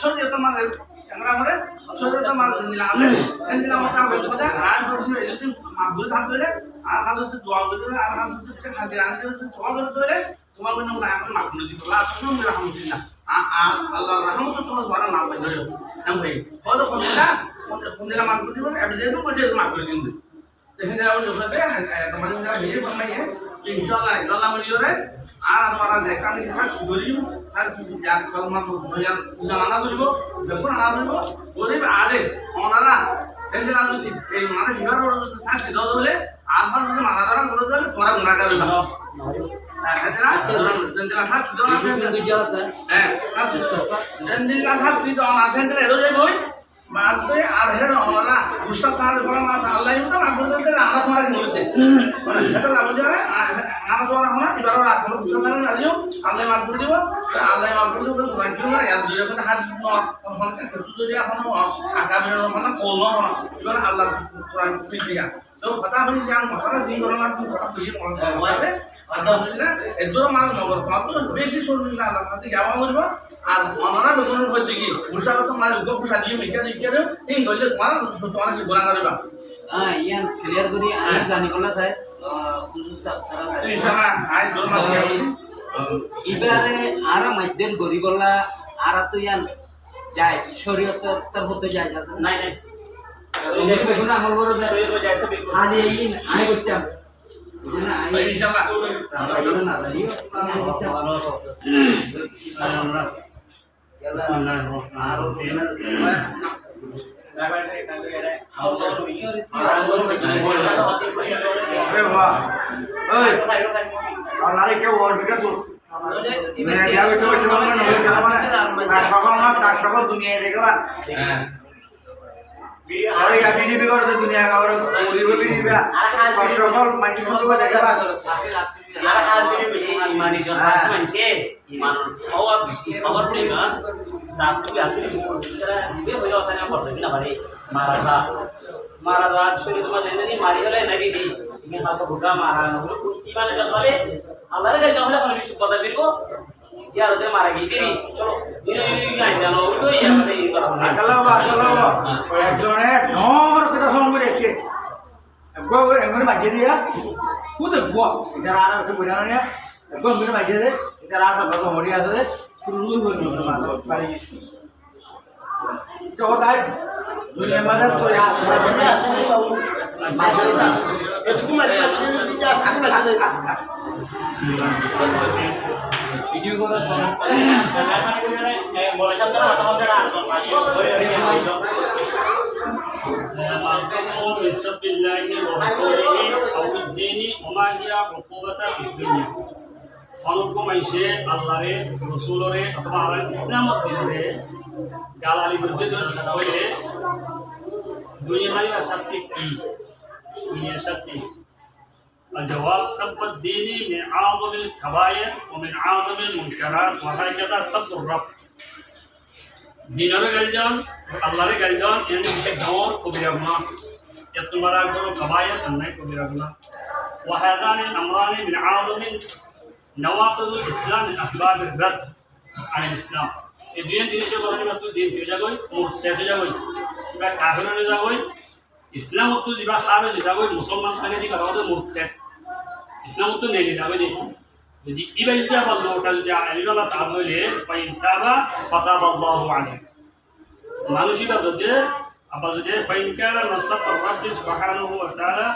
শরীয়তের মানে আমরা মানে শরীয়তের মানে দিলা আছে এই দিলা মত আমরা কথা আর করছি যদি মাহবুল হাত ধরে আর হাত যদি দোয়া করে আর হাত যদি খাদি রাখতে যদি দোয়া করে ধরে তোমার জন্য আমরা এখন মাহবুল দিব আল্লাহ আলহামদুলিল্লাহ আল্লাহর রহমত তোমার ঘরে নাম পাই ধরে এম ভাই বলো কোনটা কোন দিলা মাহবুল দিব আমি যেহেতু বলছি মাহবুল দিব দেখেন যাও যে তোমাদের যারা ভিডিও বানাইয়ে ইনশাআল্লাহ আল্লাহ বলিওরে আর আমরা দেখান কিছু করিও আর যার কলমা ভজন জানা বলব যখন আনা বলব বলে আদে ওনারা এন্ডেলা যদি এই মানে শিবার বড় যদি শাস্তি দাও বলে আর মানে যদি মাথা ধরা করে দিলে তোরা গুনাহ করবে হ্যাঁ এন্ডেলা শাস্তি দাও না হ্যাঁ এন্ডেলা শাস্তি দাও না সেন্টারে এলো যাই বই বাদে আর হেড ওনারা উৎসাহ সার করে না আল্লাহ তো আপনাদের আমরা তোমার বলতে মানে এটা লাভ যাবে আমরা তোমার হনা এবারে আর কোনো উৎসাহ সার না আলিও আল্লাহ মাফ করে দিব আল্লাহ মাফ করে দিব রাখছো না আর দুই রকম হাত কোন কিছু যদি এখন আকা বের না কোন না এবারে আল্লাহ কোরআন ফিরিয়া তো কথা হই যে আমি মশলা দিই বড় মাছ কথা বুঝিয়ে হবে আলহামদুলিল্লাহ এদুর মাল নগর কত বেশি শুনলেন আল্লাহ কাছে যাওয়া হইব আর ওনারা নতুন হচ্ছে কি উৎসাহত মাল উপপুষা দিয়ে মিকা দিয়ে দেব এই হইলে তোমার কি গোনা করবা ইয়ান ক্লিয়ার করি আমি জানি কলা থাকে হুজুর সাহেব তারা ইনশাআল্লাহ আই দোর মাল ইবারে আরা মধ্যেন গরিবলা আরা তো ইয়ান যায় শরীয়তের হতে যায় নাই নাই এখন আমল করে যায় খালি এই আই করতাম ইনশাআল্লাহ তার সকল দুনিয়ায় দেখবেন আরে আপনি দিবি করে দুনিয়া কাগজ গরিব দিবি আর সকল মানুষ দেখবা আর হাল দিবি ইমানি জন মানছে ইমান পাওয়ার বেশি পাওয়ার পড়িবা জাতু আসলে তারা দিবে হইলো তারা করতে না পারে মারা যা শরীর তোমার নেই মারি গেলে নাকি দি ইনি হাত ভুকা মারা হলো ইমানে জন বলে আল্লাহর কাছে হলে কোন কিছু কথা দিব ইয়ার ওদের মারা গিয়ে দিবি চলো দিনে আই জানো তো এই কথা আকালাও একজনে নর কথা শুন করে এসে গোগো এমন বাজে দিয়া কুদে গো যারা আর একটু বুঝানো নিয়া গোগো এমন বাজে দে যারা আর সব মরি আছে শুরু হইল পারি তো তাই দুনিয়া মাঝে তো আছে একটু মাঝে দিতে আছে ভিডিও করার পর من سب الله ورسوله أو الدين وما هي عقوبة في الدنيا অনুগ্রহ মাইসে আল্লাহরে রসুলরে অথবা আল্লাহ ইসলামত দিলে গালালি বুঝতে হইলে দুনিয়ার শাস্তি কি দুনিয়ার শাস্তি الجواب سب الدين من أعظم الكبائر ومن أعظم المنكرات وهكذا سب الرب দিনের গালজন আল্লাহর গালজন এর মধ্যে ঘোর কবিরা গুনাহ তোমারা করো কবায়ের অন্যায় কবিরা গুনাহ وهذان الأمران من أعظم نواقض الإسلام من أسباب الرد عن الإسلام এই দুই জিনিসের কারণে মাত্র দিন হয়ে যাবে মুরতাদ হয়ে যাবে বা কাফির হয়ে যাবে ইসলাম তো জিবা হারে যাবে মুসলমান থাকে দিবা হবে মুরতাদ ইসলাম তো নেই যাবে যদি ইবাই যদি আবার লোটা যদি আল্লাহ সাহায্য হইলে ফাইন তাবা ফাতাবাল্লাহু আলাইহি মানুষিটা যদি আবার যদি ফাইন কানা নাসাত রাব্ব সুবহানাহু ওয়া তাআলা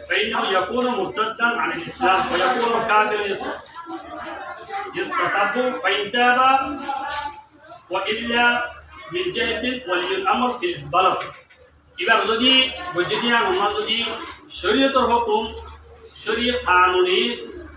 فإنه يكون مرتدا عن الإسلام ويكون كافرا يستتب فإن تاب وإلا من جهة ولي الأمر في البلد إذا যদি বৈদ্যুতিক আমরা যদি শরীয়তের হুকুম শরীয়ত কানুনি